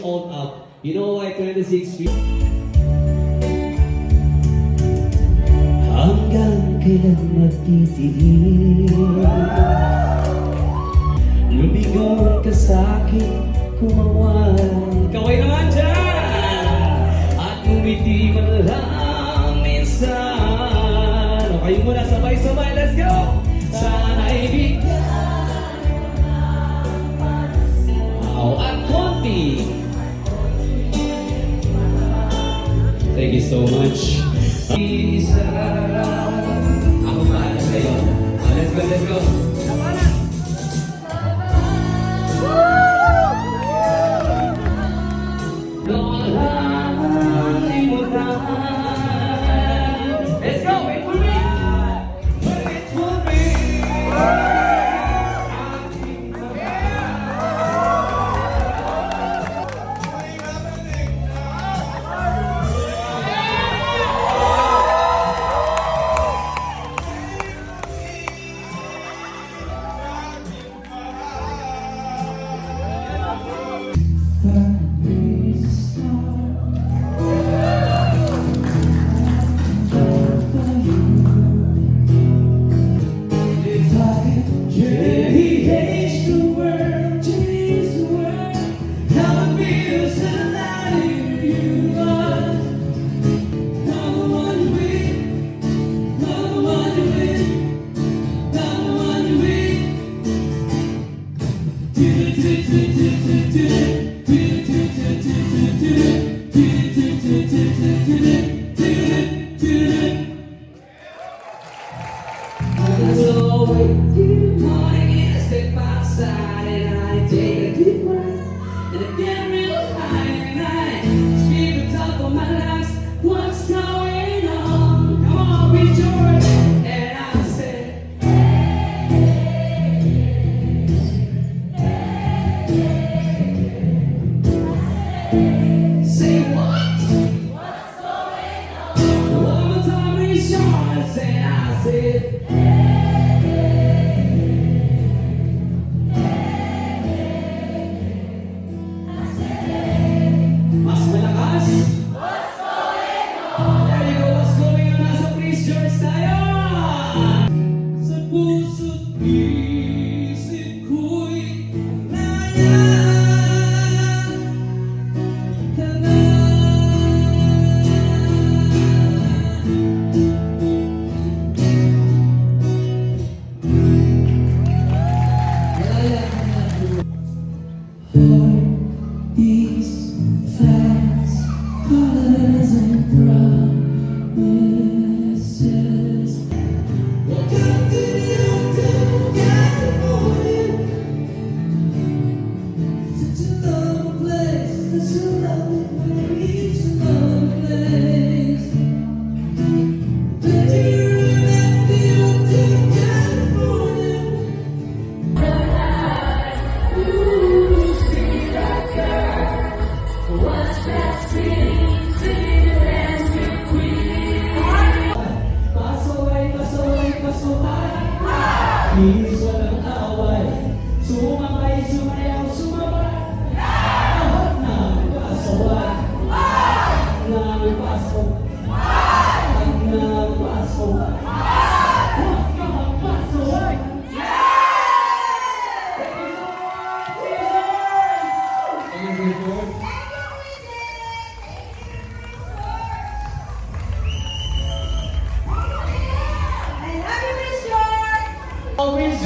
sold out. You know why 26 feet? Hanggang kailan magtitiis? Lumigaw ka sa'kin, kumawan. Kaway naman dyan! At ngumiti man lang minsan. O kayo muna, sabay-sabay, let's go! Sana'y bigyan at konti. Thank you so much. Isa, ako mahal sa'yo. Let's go, let's go. Let's go, wait for me. Wait for me. Say what? What's going on? One more time in short, and I said, mas malakas. What's going on? There you go, what's going on? Nasa Prince George tayo. Sa puso't isip ko'y Iisa ng away, sumabay, sumayaw, sumabay. Lahat ng pasaway, ng pasok, ng pasok, ng pasaway. Always